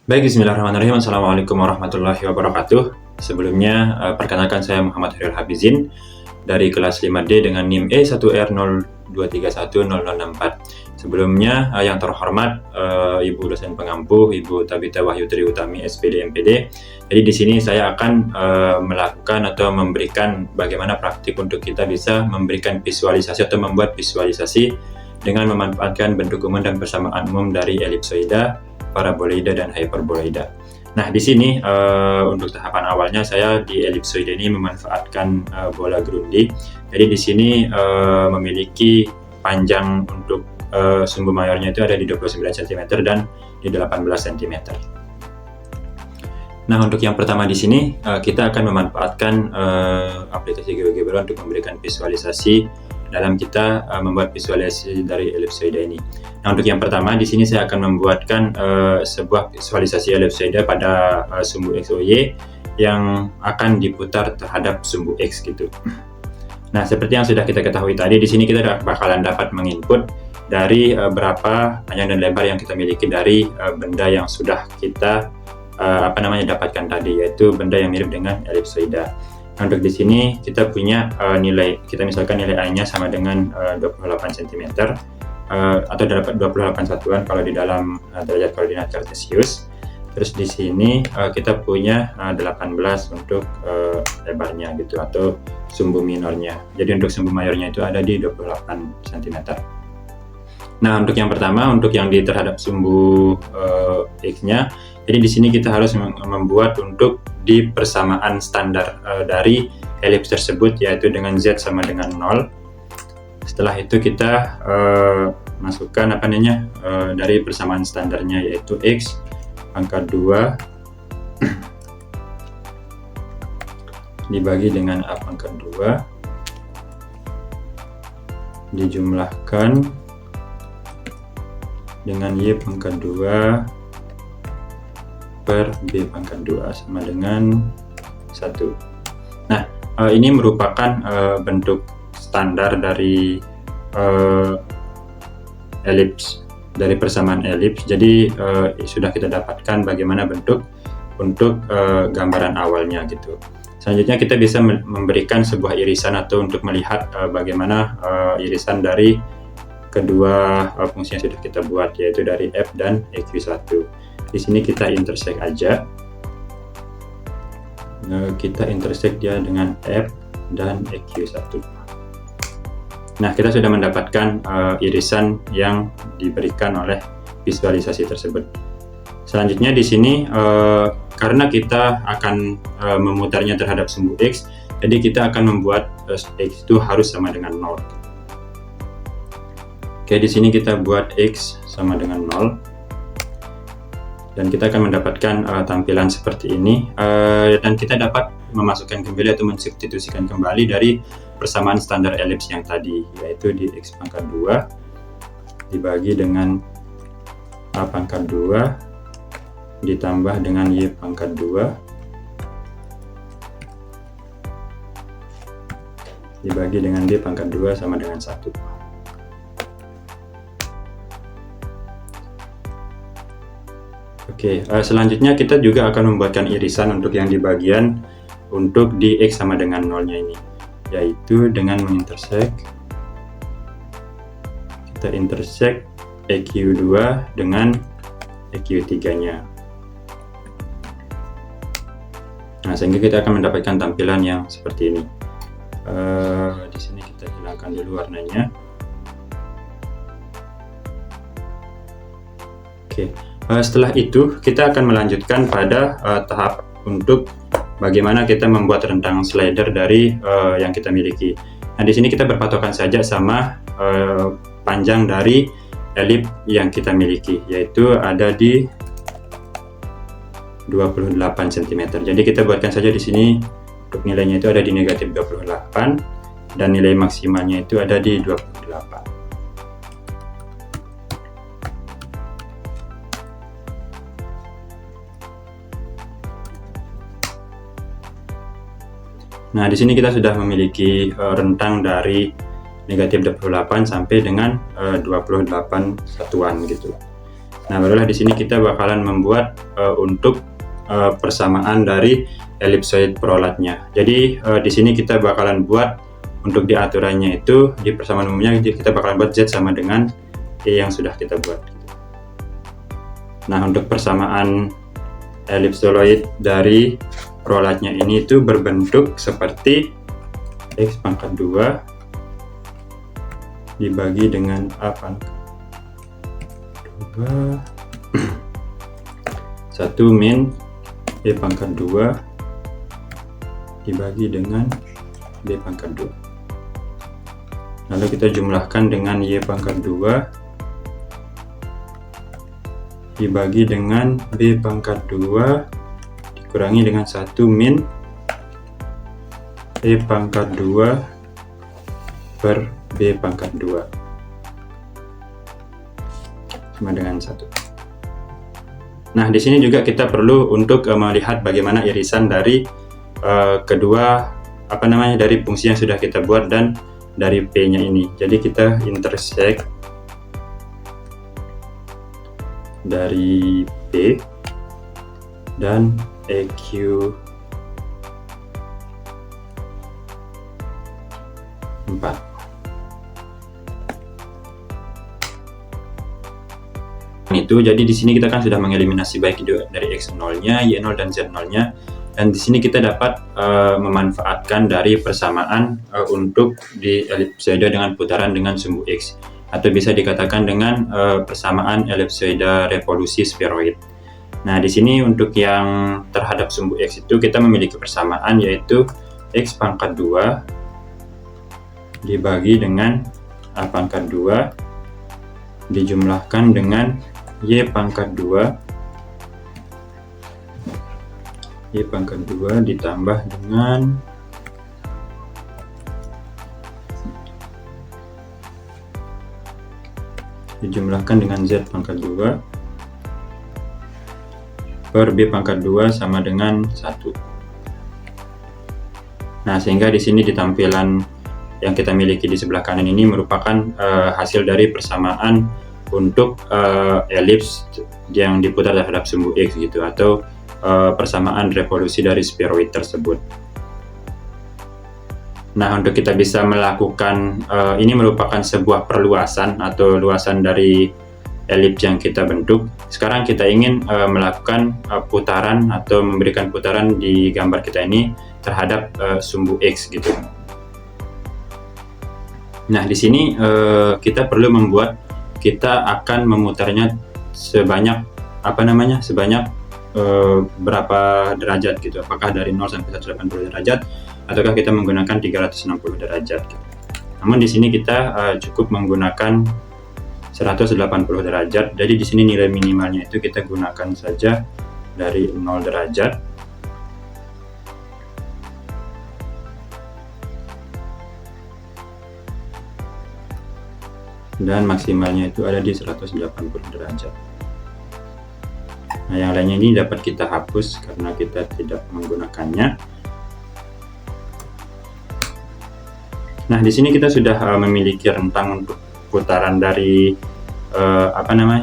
Baik, bismillahirrahmanirrahim. Assalamualaikum warahmatullahi wabarakatuh. Sebelumnya, perkenalkan saya Muhammad Hairil Habizin dari kelas 5D dengan NIM E1R02310064. Sebelumnya, yang terhormat Ibu dosen pengampu, Ibu Tabita Wahyu Tri Utami, SPD MPD. Jadi di sini saya akan melakukan atau memberikan bagaimana praktik untuk kita bisa memberikan visualisasi atau membuat visualisasi dengan memanfaatkan bentuk umum dan persamaan umum dari elipsoida, paraboloida, dan hyperboloida. Nah, di sini untuk tahapan awalnya saya di elipsoida ini memanfaatkan bola Grundy. Jadi di sini memiliki panjang untuk sumbu mayornya itu ada di 29 cm dan di 18 cm. Nah, untuk yang pertama di sini kita akan memanfaatkan aplikasi GeoGebra untuk memberikan visualisasi dalam kita membuat visualisasi dari elipsoida ini. Nah, untuk yang pertama di sini saya akan membuatkan sebuah visualisasi elipsoida pada sumbu X, Y yang akan diputar terhadap sumbu X gitu. Nah, seperti yang sudah kita ketahui tadi, di sini kita bakalan dapat menginput dari berapa panjang dan lebar yang kita miliki dari benda yang sudah kita dapatkan tadi, yaitu benda yang mirip dengan elipsoida. Nah, untuk di sini kita punya nilai, kita misalkan nilai A-nya sama dengan 28 cm atau 28 satuan kalau di dalam derajat koordinat kartesius. Terus di sini kita punya 18 untuk lebarnya gitu, atau sumbu minornya. Jadi untuk sumbu mayornya itu ada di 28 cm. Nah, untuk yang pertama, untuk yang di terhadap sumbu X-nya, jadi di sini kita harus membuat untuk di persamaan standar dari elips tersebut, yaitu dengan Z sama dengan 0. Setelah itu kita masukkan dari persamaan standarnya, yaitu X pangkat 2 dibagi dengan A pangkat 2 dijumlahkan dengan Y pangkat 2 per B pangkat 2 sama dengan 1. Nah, ini merupakan bentuk standar dari elips, dari persamaan elips. Jadi sudah kita dapatkan bagaimana bentuk untuk gambaran awalnya gitu. Selanjutnya kita bisa memberikan sebuah irisan atau untuk melihat bagaimana irisan dari kedua fungsi yang sudah kita buat, yaitu dari F dan EQ1. Di sini kita intersect aja. Kita intersect dia dengan F dan EQ1. Nah, kita sudah mendapatkan irisan yang diberikan oleh visualisasi tersebut. Selanjutnya di sini karena kita akan memutarnya terhadap sumbu X, jadi kita akan membuat X itu harus sama dengan 0. Oke, di sini kita buat X sama dengan 0. Dan kita akan mendapatkan tampilan seperti ini, dan kita dapat memasukkan kembali atau mensubstitusikan kembali dari persamaan standar elips yang tadi, yaitu di X pangkat 2 dibagi dengan A pangkat 2 ditambah dengan Y pangkat 2 dibagi dengan D pangkat 2 sama dengan 1. Oke, selanjutnya kita juga akan membuatkan irisan untuk yang di bagian untuk di X sama dengan 0-nya ini, yaitu dengan mengintersect, kita intersect EQ2 dengan EQ3-nya. Nah, sehingga kita akan mendapatkan tampilan yang seperti ini. Di sini kita hilangkan dulu warnanya. Oke. Setelah itu kita akan melanjutkan pada tahap untuk bagaimana kita membuat rentang slider dari yang kita miliki. Nah, di sini kita berpatokan saja sama panjang dari elips yang kita miliki, yaitu ada di 28 cm. Jadi kita buatkan saja di sini untuk nilainya itu ada di negatif 28 dan nilai maksimalnya itu ada di 28. Nah, di sini kita sudah memiliki rentang dari negatif 28 sampai dengan 28 satuan gitu. Nah, barulah di sini kita bakalan membuat untuk persamaan dari elipsoid prolatnya. Jadi di sini kita bakalan buat untuk di aturannya itu di persamaan umumnya kita bakalan buat Z sama dengan E yang sudah kita buat. Nah, untuk persamaan elipsoid dari prolatnya ini itu berbentuk seperti X pangkat 2 dibagi dengan A pangkat 2 1 min B pangkat 2 dibagi dengan B pangkat 2. Lalu kita jumlahkan dengan Y pangkat 2 dibagi dengan B pangkat 2 dikurangi dengan 1 min E pangkat 2 per B pangkat 2 sama dengan 1. Nah, di sini juga kita perlu untuk melihat bagaimana irisan dari kedua dari fungsi yang sudah kita buat dan dari P-nya ini. Jadi kita intersect dari P dan EQ 4. Itu jadi di sini kita kan sudah mengeliminasi baik dari X0-nya, Y0 dan Z0-nya, dan di sini kita dapat memanfaatkan dari persamaan untuk di elipsoida dengan putaran dengan sumbu X, atau bisa dikatakan dengan persamaan elipsoida revolusi spheroid. Nah, di sini untuk yang terhadap sumbu X itu kita memiliki persamaan, yaitu X pangkat 2 dibagi dengan A pangkat 2 dijumlahkan dengan Y pangkat 2 ditambah dengan dijumlahkan dengan Z pangkat 2 per B pangkat 2 sama dengan 1. Nah, sehingga di sini di tampilan yang kita miliki di sebelah kanan ini merupakan hasil dari persamaan untuk elips yang diputar terhadap sumbu X gitu, atau persamaan revolusi dari spheroid tersebut. Nah, untuk kita bisa melakukan ini merupakan sebuah perluasan atau luasan dari elips yang kita bentuk. Sekarang kita ingin melakukan putaran atau memberikan putaran di gambar kita ini terhadap sumbu X gitu. Nah, di sini kita perlu kita akan memutarnya sebanyak berapa derajat gitu. Apakah dari 0 sampai 180 derajat ataukah kita menggunakan 360 derajat gitu. Namun di sini kita cukup menggunakan 180 derajat. Jadi di sini nilai minimalnya itu kita gunakan saja dari 0 derajat. Dan maksimalnya itu ada di 180 derajat. Nah, yang lainnya ini dapat kita hapus karena kita tidak menggunakannya. Nah, di sini kita sudah memiliki rentang untuk putaran dari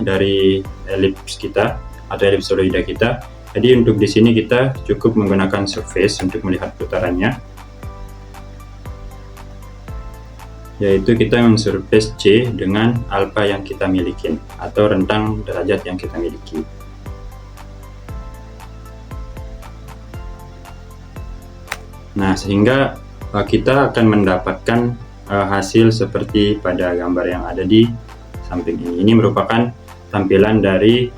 dari elips kita atau elipsoida kita. Jadi untuk di sini kita cukup menggunakan surface untuk melihat putarannya, yaitu kita mensurface C dengan alpha yang kita miliki atau rentang derajat yang kita miliki. Nah, sehingga kita akan mendapatkan hasil seperti pada gambar yang ada di samping ini. Ini merupakan tampilan dari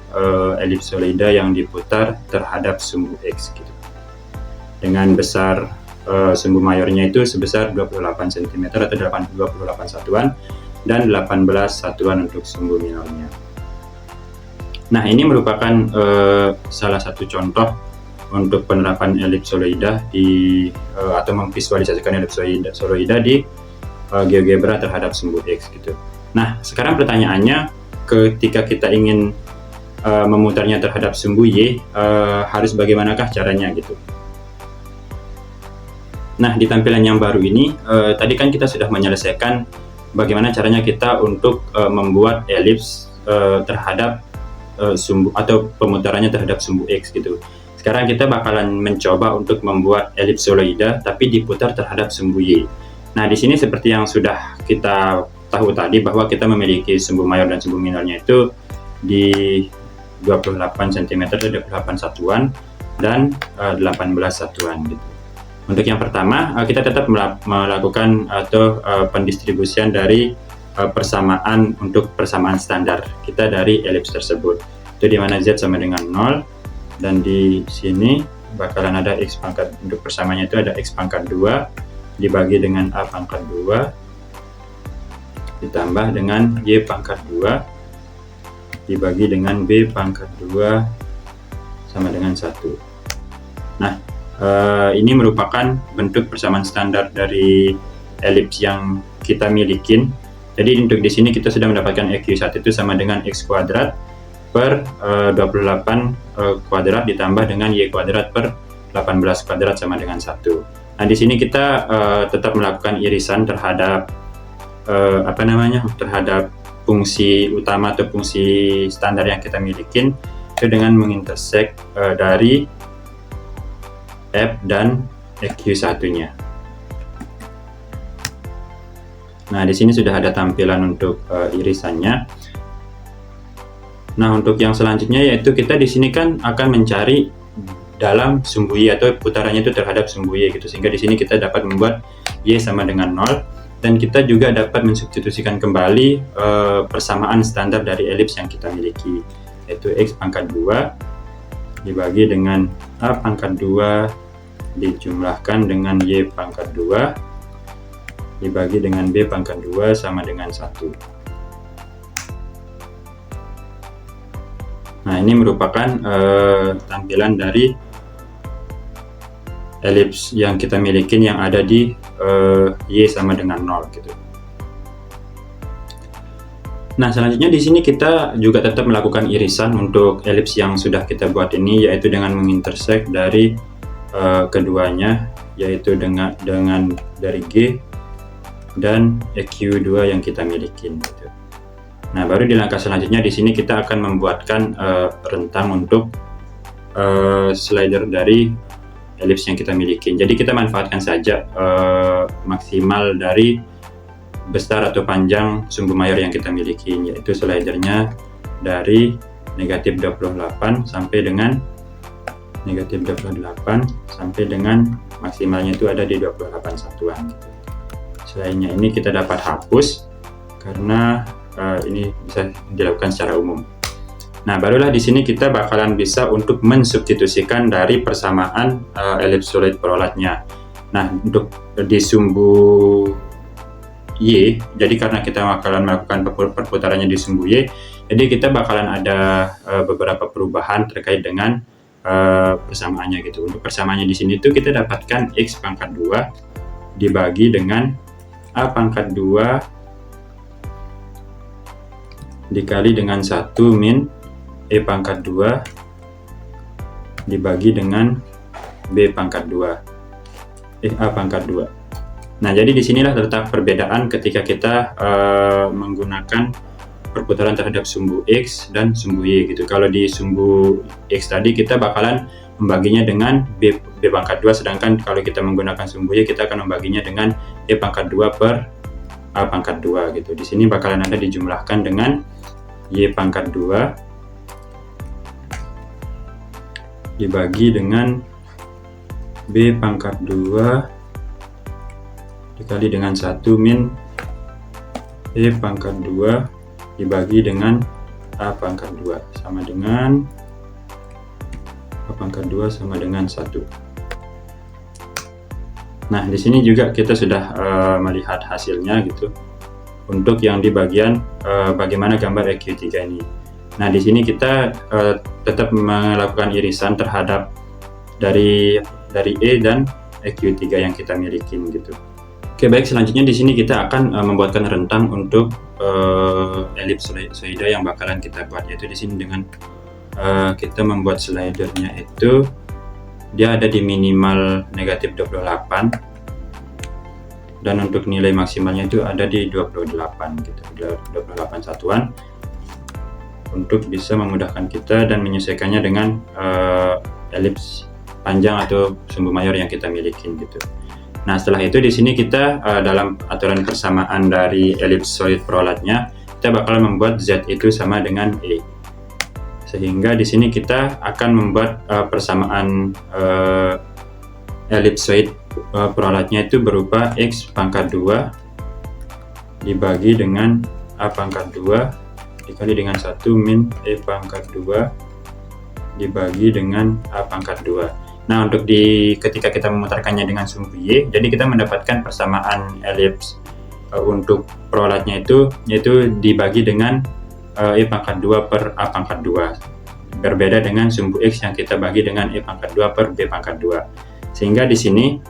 elipsoida yang diputar terhadap sumbu X gitu. Dengan besar sumbu mayornya itu sebesar 28 cm atau 28 satuan dan 18 satuan untuk sumbu minornya. Nah, ini merupakan salah satu contoh untuk penerapan elipsoida atau memvisualisasikan elipsoida di GeoGebra terhadap sumbu X gitu. Nah, sekarang pertanyaannya, ketika kita ingin memutarnya terhadap sumbu Y, harus bagaimanakah caranya gitu. Nah, di tampilan yang baru ini, tadi kan kita sudah menyelesaikan bagaimana caranya kita untuk membuat elips terhadap sumbu atau pemutarannya terhadap sumbu X gitu. Sekarang kita bakalan mencoba untuk membuat elipsoida tapi diputar terhadap sumbu Y. Nah, di sini seperti yang sudah kita tahu tadi bahwa kita memiliki sumbu mayor dan sumbu minornya itu di 28 cm, 28 satuan dan 18 satuan gitu. Untuk yang pertama, kita tetap melakukan atau pendistribusian dari persamaan untuk persamaan standar kita dari elips tersebut. Itu di mana Z sama dengan 0. Dan di sini bakalan ada X pangkat, untuk persamaannya itu ada X pangkat 2 dibagi dengan A pangkat 2 ditambah dengan Y pangkat 2 dibagi dengan B pangkat 2 sama dengan 1. Nah, ini merupakan bentuk persamaan standar dari elips yang kita milikin. Jadi untuk di sini kita sudah mendapatkan EQ1 itu sama dengan X kuadrat per 28 kuadrat ditambah dengan Y kuadrat per 18 kuadrat sama dengan 1. Nah, di sini kita tetap melakukan irisan terhadap terhadap fungsi utama atau fungsi standar yang kita milikin itu dengan mengintersek dari F dan EQ1-nya. Nah, di sini sudah ada tampilan untuk irisannya. Nah, untuk yang selanjutnya yaitu kita di sini kan akan mencari dalam sumbu Y atau putarannya itu terhadap sumbu Y gitu. Sehingga di sini kita dapat membuat Y sama dengan 0 dan kita juga dapat mensubstitusikan kembali persamaan standar dari elips yang kita miliki, yaitu X pangkat 2 dibagi dengan A pangkat 2 dijumlahkan dengan Y pangkat 2 dibagi dengan B pangkat 2 sama dengan 1. Nah, ini merupakan tampilan dari elips yang kita miliki yang ada di Y sama dengan 0 gitu. Nah, selanjutnya di sini kita juga tetap melakukan irisan untuk elips yang sudah kita buat ini, yaitu dengan mengintersek dari keduanya, yaitu dengan dari G dan EQ2 yang kita miliki gitu. Nah, baru di langkah selanjutnya di sini kita akan membuatkan rentang untuk slider dari elips yang kita miliki. Jadi kita manfaatkan saja maksimal dari besar atau panjang sumbu mayor yang kita miliki, yaitu slidernya dari negatif 28 sampai dengan negatif 28 sampai dengan maksimalnya itu ada di 28 satuan gitu. Selainnya ini kita dapat hapus karena ini bisa dilakukan secara umum. Nah, barulah di sini kita bakalan bisa untuk mensubstitusikan dari persamaan ellipsoid perolatnya. Nah, untuk di sumbu Y, jadi karena kita bakalan melakukan perputarannya di sumbu Y, jadi kita bakalan ada beberapa perubahan terkait dengan persamaannya gitu. Untuk persamaannya di sini tuh kita dapatkan X pangkat 2 dibagi dengan A pangkat 2 dikali dengan 1 min E pangkat 2 dibagi dengan B pangkat 2 A pangkat 2. Nah, jadi disinilah terletak perbedaan ketika kita menggunakan perputaran terhadap sumbu X dan sumbu Y gitu. Kalau di sumbu X tadi kita bakalan membaginya dengan B pangkat 2, sedangkan kalau kita menggunakan sumbu Y kita akan membaginya dengan E pangkat 2 per A pangkat 2 gitu. Di sini bakalan ada dijumlahkan dengan Y pangkat 2 dibagi dengan B pangkat 2 dikali dengan 1 min E pangkat 2 dibagi dengan A pangkat 2 sama dengan A pangkat 2 sama dengan 1. Nah, di sini juga kita sudah melihat hasilnya gitu. Untuk yang di bagian bagaimana gambar EQ3 ini. Nah, di sini kita tetap melakukan irisan terhadap dari E dan EQ3 yang kita miliki gitu. Oke, baik, selanjutnya di sini kita akan membuatkan rentang untuk ellipsoida yang bakalan kita buat, yaitu di sini dengan kita membuat slidernya itu dia ada di minimal negatif 28 dan untuk nilai maksimalnya itu ada di 28 gitu, 28 satuan. untuk bisa memudahkan kita dan menyesuaikannya dengan elips panjang atau sumbu mayor yang kita miliki gitu. Nah, setelah itu di sini kita dalam aturan persamaan dari ellipsoid perolatnya, kita bakal membuat Z itu sama dengan E. Sehingga di sini kita akan membuat persamaan ellipsoid perolatnya itu berupa X pangkat 2 dibagi dengan A pangkat 2 dikali dengan 1 min E pangkat 2 dibagi dengan A pangkat 2. Nah, untuk ketika kita memutarkannya dengan sumbu Y, jadi kita mendapatkan persamaan elips untuk perolatnya itu, yaitu dibagi dengan E pangkat 2 per A pangkat 2. Berbeda dengan sumbu X yang kita bagi dengan E pangkat 2 per B pangkat 2. Sehingga di sini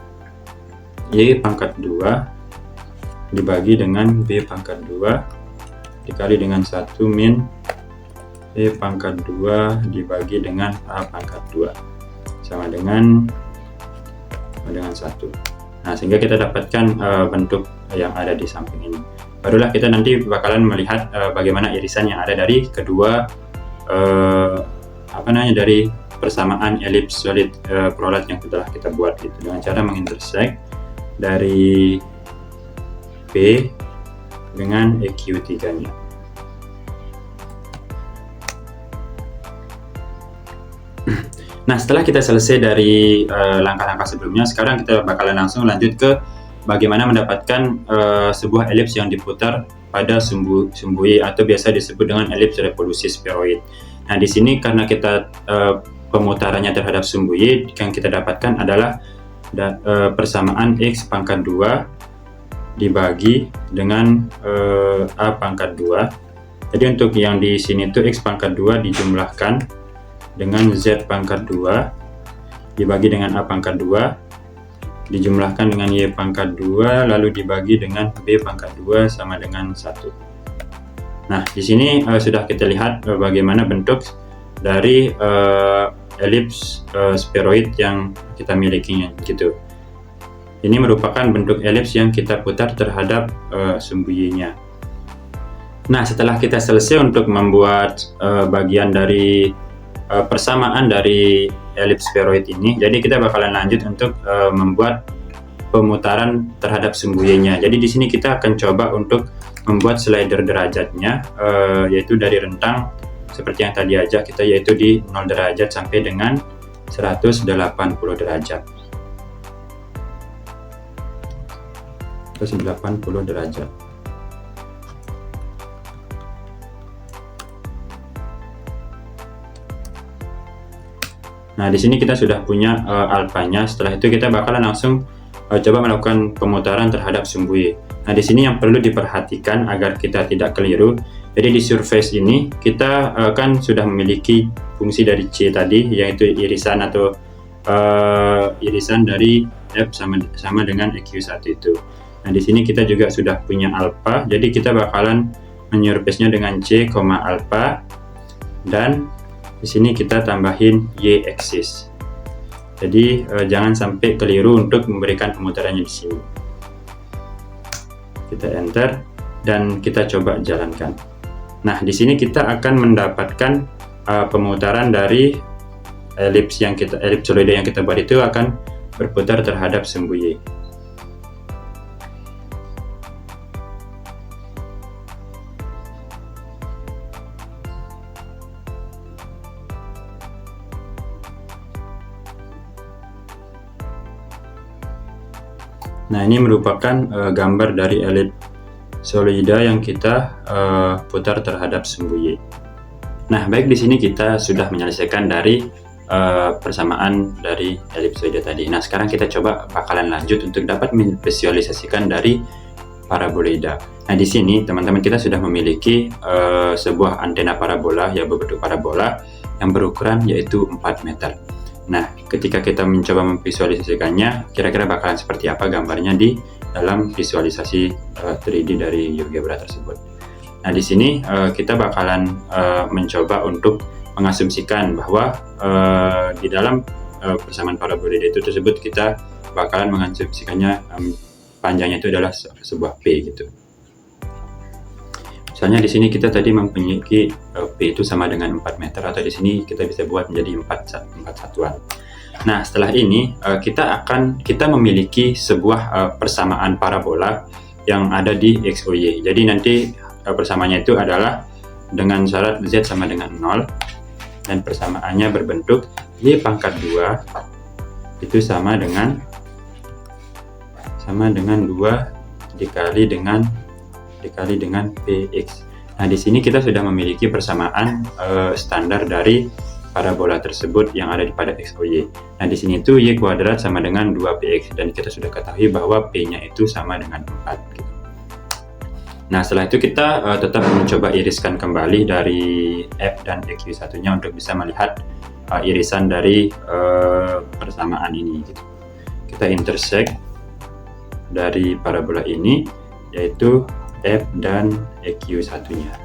Y pangkat 2 dibagi dengan B pangkat 2 dikali dengan 1 min E pangkat 2 dibagi dengan A pangkat 2 sama dengan 1. Nah, sehingga kita dapatkan bentuk yang ada di samping ini. Barulah kita nanti bakalan melihat bagaimana irisan yang ada dari kedua dari persamaan elips solid perolat yang telah kita buat gitu, dengan cara mengintersect dari P dengan EQ3-nya. Nah, setelah kita selesai dari langkah-langkah sebelumnya, sekarang kita bakalan langsung lanjut ke bagaimana mendapatkan sebuah elips yang diputar pada sumbu Y atau biasa disebut dengan elips revolusi spheroid. Nah, di sini karena kita pemutarannya terhadap sumbu Y, yang kita dapatkan adalah persamaan X pangkat 2 dibagi dengan A pangkat 2. Jadi untuk yang di sini itu X pangkat 2 dijumlahkan dengan Z pangkat 2 dibagi dengan A pangkat 2 dijumlahkan dengan Y pangkat 2 lalu dibagi dengan B pangkat 2 sama dengan 1. Nah, di sini sudah kita lihat bagaimana bentuk dari elips spheroid yang kita milikinya gitu. Ini merupakan bentuk elips yang kita putar terhadap sumbu Y-nya. Nah, setelah kita selesai untuk membuat bagian dari persamaan dari elips spheroid ini, jadi kita bakalan lanjut untuk membuat pemutaran terhadap sumbu Y-nya. Jadi di sini kita akan coba untuk membuat slider derajatnya, yaitu dari rentang seperti yang tadi aja kita, yaitu di 0 derajat sampai dengan 180 derajat. 180 derajat. Nah, di sini kita sudah punya alfanya. Setelah itu kita bakalan langsung coba melakukan pemutaran terhadap sumbu Y. Nah, di sini yang perlu diperhatikan agar kita tidak keliru. Jadi di surface ini kita kan sudah memiliki fungsi dari C tadi, yaitu irisan atau irisan dari F sama dengan EQ1 itu. Nah, di sini kita juga sudah punya alfa, jadi kita bakalan menyurface-nya dengan C, alfa, dan di sini kita tambahin Y axis. Jadi jangan sampai keliru untuk memberikan pemutarannya di sini. Kita enter dan kita coba jalankan. Nah, di sini kita akan mendapatkan pemutaran dari ellipsoid yang kita buat itu akan berputar terhadap sumbu Y. Nah, ini merupakan gambar dari ellipsoida yang kita putar terhadap sumbu Y. Nah, baik, di sini kita sudah menyelesaikan dari persamaan dari ellipsoida tadi. Nah, sekarang kita coba bakalan lanjut untuk dapat memvisualisasikan dari paraboloida. Nah, di sini teman-teman kita sudah memiliki sebuah antena parabola yang berbentuk parabola yang berukuran yaitu 4 meter. Nah, ketika kita mencoba memvisualisasikannya, kira-kira bakalan seperti apa gambarnya di dalam visualisasi 3D dari GeoGebra tersebut. Nah, di sini kita bakalan mencoba untuk mengasumsikan bahwa di dalam persamaan paraboloida itu tersebut kita bakalan mengasumsikannya panjangnya itu adalah sebuah P gitu. Misalnya di sini kita tadi memiliki P itu sama dengan 4 meter, atau di sini kita bisa buat menjadi 4 satuan. Nah, setelah ini kita memiliki sebuah persamaan parabola yang ada di X, Y. Jadi nanti persamaannya itu adalah dengan syarat Z sama dengan 0, dan persamaannya berbentuk Y pangkat 2 itu sama dengan 2 dikali dengan Px. Nah, di sini kita sudah memiliki persamaan standar dari parabola tersebut yang ada pada X, Y. Nah, di sini itu Y kuadrat sama dengan 2Px, dan kita sudah ketahui bahwa P-nya itu sama dengan 4. Gitu. Nah, setelah itu kita tetap mencoba iriskan kembali dari F dan XY1-nya untuk bisa melihat irisan dari persamaan ini. Gitu. Kita intersect dari parabola ini, yaitu F dan EQ1-nya,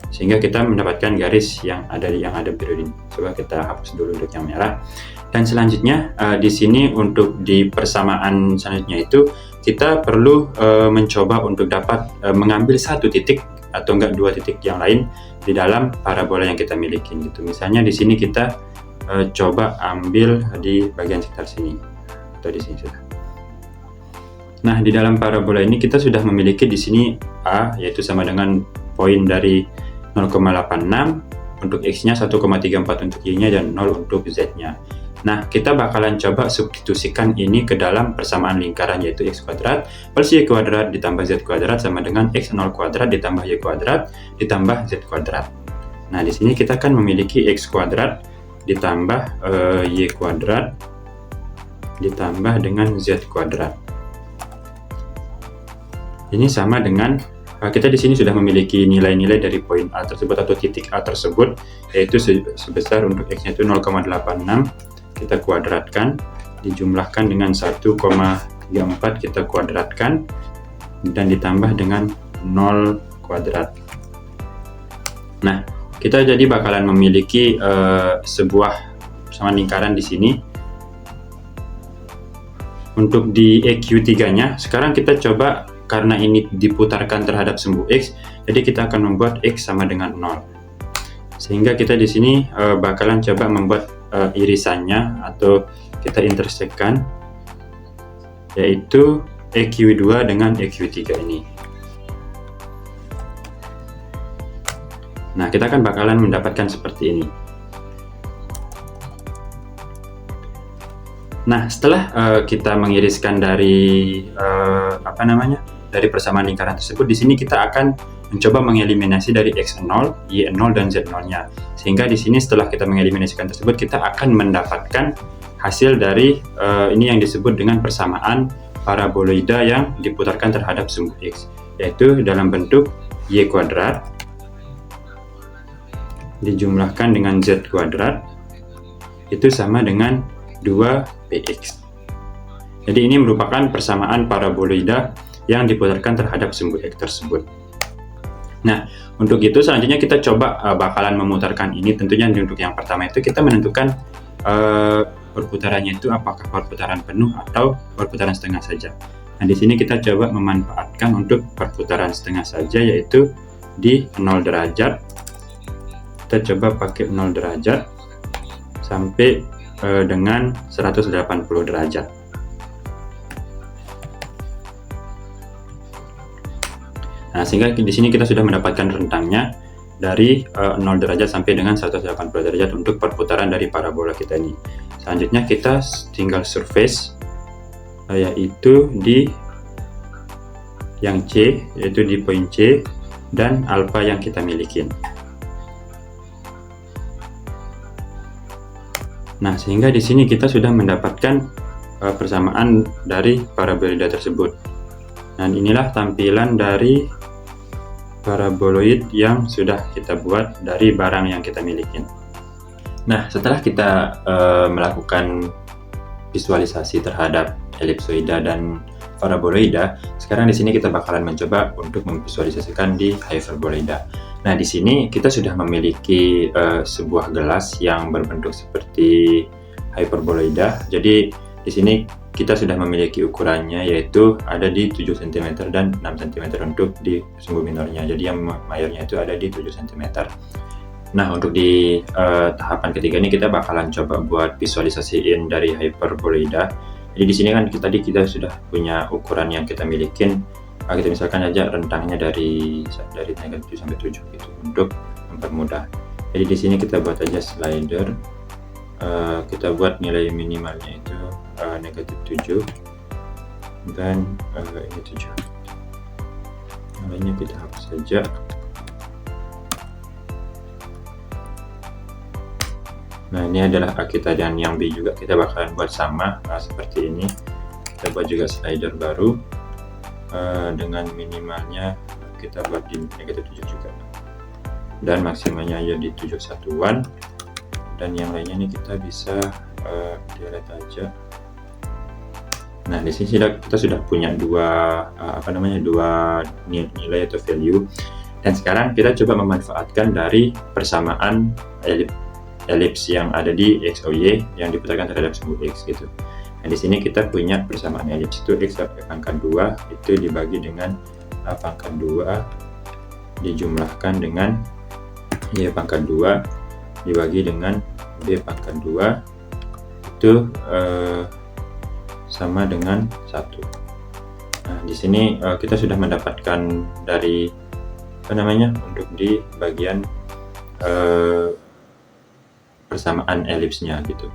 sehingga kita mendapatkan garis yang ada biru ini. Coba kita hapus dulu untuk yang merah. Dan selanjutnya di sini untuk di persamaan selanjutnya itu kita perlu mencoba untuk dapat mengambil satu titik atau enggak dua titik yang lain di dalam parabola yang kita miliki. Gitu. Misalnya di sini kita coba ambil di bagian sekitar sini atau di sini sudah. Nah, di dalam parabola ini kita sudah memiliki di sini A, yaitu sama dengan poin dari 0,86 untuk X-nya, 1,34 untuk Y-nya, dan 0 untuk Z-nya. Nah, kita bakalan coba substitusikan ini ke dalam persamaan lingkaran, yaitu X kuadrat plus Y kuadrat ditambah Z kuadrat sama dengan X0 kuadrat ditambah Y kuadrat ditambah Z kuadrat. Nah, di sini kita akan memiliki X kuadrat ditambah Y kuadrat ditambah dengan Z kuadrat. Ini sama dengan kita di sini sudah memiliki nilai-nilai dari poin A tersebut atau titik A tersebut, yaitu sebesar untuk X-nya itu 0,86, kita kuadratkan, dijumlahkan dengan 1,34 kita kuadratkan, dan ditambah dengan 0 kuadrat. Nah, kita jadi bakalan memiliki sebuah persamaan lingkaran di sini. Untuk di EQ3-nya, sekarang kita coba, karena ini diputarkan terhadap sumbu X, jadi kita akan membuat X sama dengan 0. Sehingga kita di sini bakalan coba membuat irisannya atau kita intersekkan, yaitu EQ2 dengan EQ3 ini. Nah, kita akan bakalan mendapatkan seperti ini. Nah, setelah kita mengiriskan dari dari persamaan lingkaran tersebut, di sini kita akan mencoba mengeliminasi dari X0, Y0, dan Z0-nya. Sehingga di sini setelah kita mengeliminasikan tersebut, kita akan mendapatkan hasil dari ini yang disebut dengan persamaan paraboloida yang diputarkan terhadap sumbu X, yaitu dalam bentuk Y kuadrat dijumlahkan dengan Z kuadrat itu sama dengan 2Px. Jadi ini merupakan persamaan paraboloida yang diputarkan terhadap sumbu X tersebut. Nah, untuk itu selanjutnya kita coba bakalan memutarkan ini. Tentunya untuk yang pertama itu kita menentukan perputarannya itu apakah perputaran penuh atau perputaran setengah saja. Nah, di sini kita coba memanfaatkan untuk perputaran setengah saja, yaitu di 0 derajat. Kita coba pakai 0 derajat sampai dengan 180 derajat. Nah, sehingga di sini kita sudah mendapatkan rentangnya dari 0 derajat sampai dengan 180 derajat untuk perputaran dari parabola kita ini. Selanjutnya kita tinggal surface, yaitu di yang C, yaitu di poin C, dan alfa yang kita miliki. Nah, sehingga di sini kita sudah mendapatkan persamaan dari paraboloida tersebut. Dan inilah tampilan dari paraboloid yang sudah kita buat dari barang yang kita miliki. Nah, setelah kita melakukan visualisasi terhadap elipsoida dan paraboloida, sekarang di sini kita bakalan mencoba untuk memvisualisasikan di hyperboloida. Nah, di sini kita sudah memiliki sebuah gelas yang berbentuk seperti hyperboloida. Jadi di sini kita sudah memiliki ukurannya, yaitu ada di 7 cm dan 6 cm untuk di sumbu minornya. Jadi yang mayornya itu ada di 7 cm. Nah, untuk di tahapan ketiga ini kita bakalan coba buat visualisasiin dari hyperboloida. Jadi di sini kan kita sudah punya ukuran yang kita milikin. Kita misalkan aja rentangnya dari -7 sampai 7 gitu untuk mempermudah. Jadi di sini kita buat aja slider. Kita buat nilai minimalnya itu -7 dan ini 7. Yang lainnya kita hapus saja. Nah, ini adalah kita, dan yang B juga kita bakalan buat sama seperti ini. Kita buat juga slider baru dengan minimalnya kita buat di -7 juga, dan maksimalnya aja di 7 satuan, dan yang lainnya nih kita bisa delete aja. Nah, di sini kita sudah punya dua nilai atau value, dan sekarang kita coba memanfaatkan dari persamaan elips yang ada di x, y yang diputarkan terhadap sumbu x gitu. Nah, di sini kita punya persamaan elips itu x pangkat 2 itu dibagi dengan a pangkat 2 dijumlahkan dengan y pangkat 2 dibagi dengan b pangkat 2 itu sama dengan 1. Nah, di sini kita sudah mendapatkan dari untuk di bagian persamaan elipsnya gitu.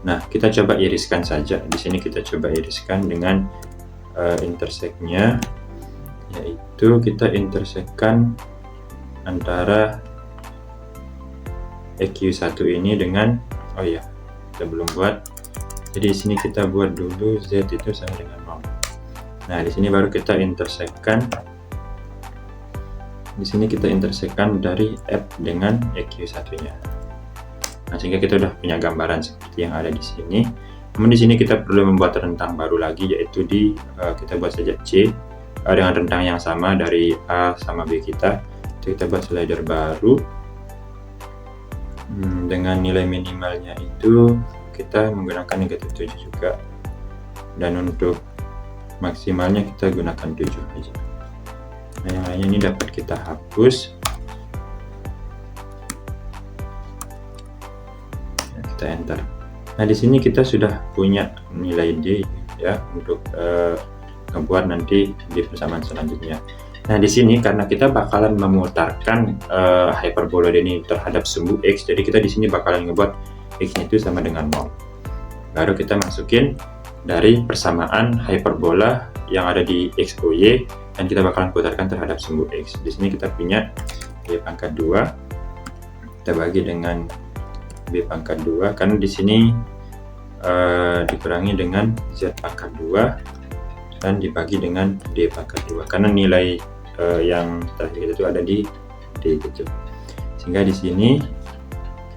Nah, kita coba iriskan saja. Di sini kita coba iriskan dengan intersect-nya, yaitu kita intersekkan antara EQ1 ini dengan, kita belum buat. Jadi di sini kita buat dulu Z itu sama dengan 0. Nah, di sini baru kita intersekkan. Di sini kita intersekkan dari F dengan EQ1-nya. Nah, sehingga kita sudah punya gambaran seperti yang ada di sini. Namun di sini kita perlu membuat rentang baru lagi, yaitu kita buat saja C dengan rentang yang sama dari A sama B kita. Jadi kita buat slider baru dengan nilai minimalnya itu kita menggunakan -7 juga, dan untuk maksimalnya kita gunakan 7 aja. Nah, yang lainnya ini dapat kita hapus. Kita enter. Nah, di sini kita sudah punya nilai D ya untuk ngebuat nanti di persamaan selanjutnya. Nah, di sini karena kita bakalan memutarkan hyperboloida ini terhadap sumbu x, jadi kita di sini bakalan ngebuat x-nya itu sama dengan 0. Baru kita masukin dari persamaan hyperbola yang ada di x, y, dan kita bakalan putarkan terhadap sumbu x. Di sini kita punya y pangkat 2 kita bagi dengan b pangkat 2, karena di sini dikurangi dengan z pangkat 2 dan dibagi dengan d pangkat 2, karena nilai yang terakhir itu ada di d gitu. Sehingga di sini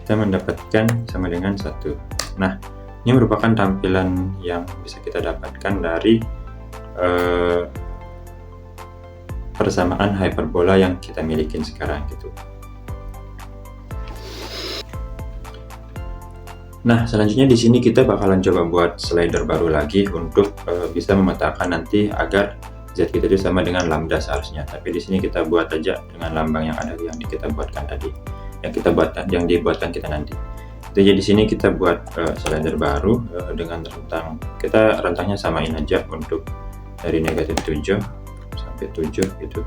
kita mendapatkan sama dengan 1. Nah, ini merupakan tampilan yang bisa kita dapatkan dari persamaan hyperbola yang kita miliki sekarang gitu. Nah, selanjutnya di sini kita bakalan coba buat slider baru lagi untuk bisa memetakan nanti agar Z kita itu sama dengan lambda seharusnya. Tapi di sini kita buat aja dengan lambang yang ada yang kita buatkan tadi, yang dibuatkan kita nanti. Jadi di sini kita buat slider baru dengan rentangnya samain aja untuk dari -7 sampai 7 gitu.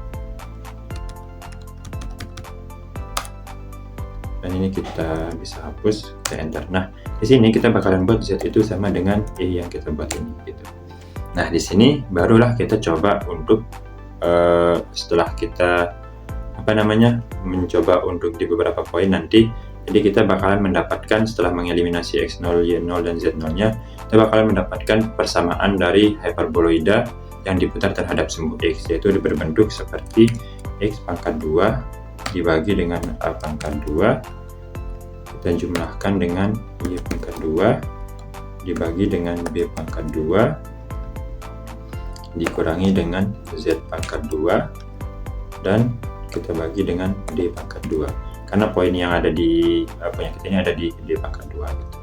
Dan ini kita bisa hapus, kita enter. Nah, di sini kita bakalan buat Z itu sama dengan E yang kita buat ini gitu. Nah, di sini barulah kita coba untuk setelah kita mencoba untuk di beberapa poin nanti, jadi kita bakalan mendapatkan setelah mengeliminasi x0, y0 dan z0-nya, kita bakalan mendapatkan persamaan dari hyperboloida yang diputar terhadap sumbu x, yaitu berbentuk seperti x pangkat 2 dibagi dengan a pangkat 2 kita jumlahkan dengan y pangkat 2 dibagi dengan b pangkat 2 dikurangi dengan z pangkat 2 dan kita bagi dengan d pangkat 2, karena poin yang ada di punya kita ini ada di d pangkat 2 gitu.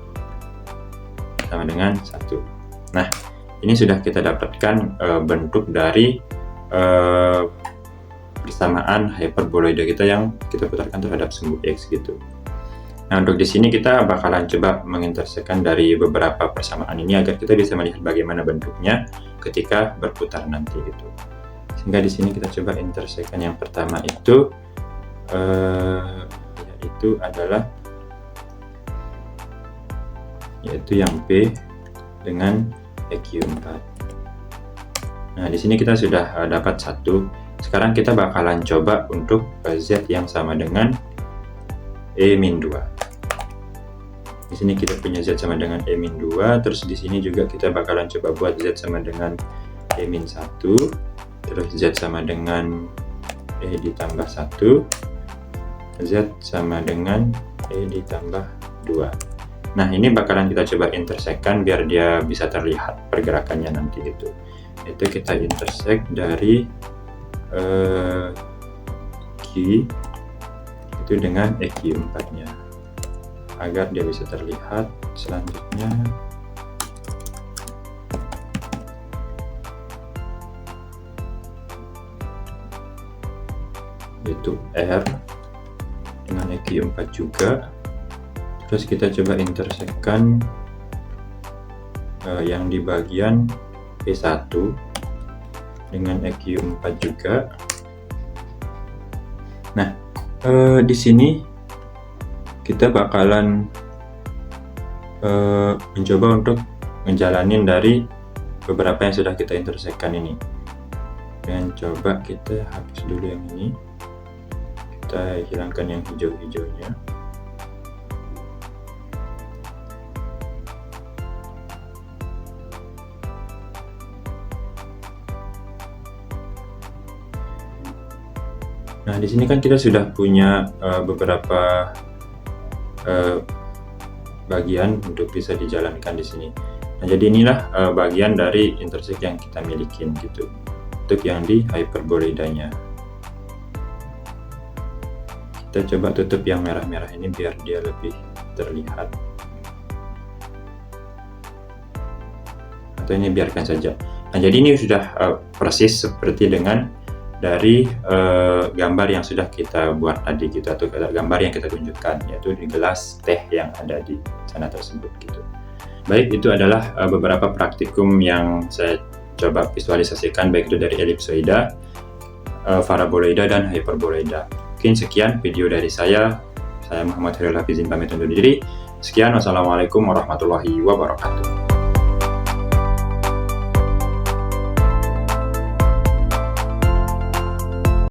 Sama dengan 1. Nah, ini sudah kita dapatkan bentuk dari persamaan hyperboloida kita yang kita putarkan terhadap sumbu X gitu. Nah, untuk di sini kita bakalan coba mengintersekan dari beberapa persamaan ini agar kita bisa melihat bagaimana bentuknya ketika berputar nanti gitu. Sehingga di sini kita coba intersekan yang pertama itu yaitu yang P dengan EQ4. Nah, di sini kita sudah dapat satu. Sekarang kita bakalan coba untuk Z yang sama dengan E-2. Di sini kita punya Z sama dengan E-2, terus di sini juga kita bakalan coba buat Z sama dengan E-1, terus Z sama dengan E ditambah 1, Z sama dengan E ditambah 2. Nah, ini bakalan kita coba intersekkan biar dia bisa terlihat pergerakannya nanti gitu. Itu kita intersek dari Q itu dengan EQ4-nya agar dia bisa terlihat. Selanjutnya yaitu R dengan EQ4 juga. Terus kita coba intersekkan yang di bagian P1 dengan EQ4 juga. Nah, di sini kita bakalan mencoba untuk ngejalanin dari beberapa yang sudah kita intersekkan ini. Dan coba kita hapus dulu yang ini, kita hilangkan yang hijau-hijaunya. Nah, di sini kan kita sudah punya beberapa bagian untuk bisa dijalankan di sini. Nah, jadi inilah bagian dari intersek yang kita milikin gitu. Untuk yang di hyperboloidanya. Kita coba tutup yang merah-merah ini biar dia lebih terlihat. Atau ini biarkan saja. Nah, jadi ini sudah persis seperti dengan dari gambar yang sudah kita buat tadi gitu, atau gambar yang kita tunjukkan, yaitu di gelas teh yang ada di sana tersebut gitu. Baik, itu adalah beberapa praktikum yang saya coba visualisasikan, baik itu dari ellipsoida, paraboloida, dan hyperboloida. Mungkin sekian video dari saya. Saya Muhammad Hairul Hafizin pamit undur diri. Sekian, wassalamualaikum warahmatullahi wabarakatuh.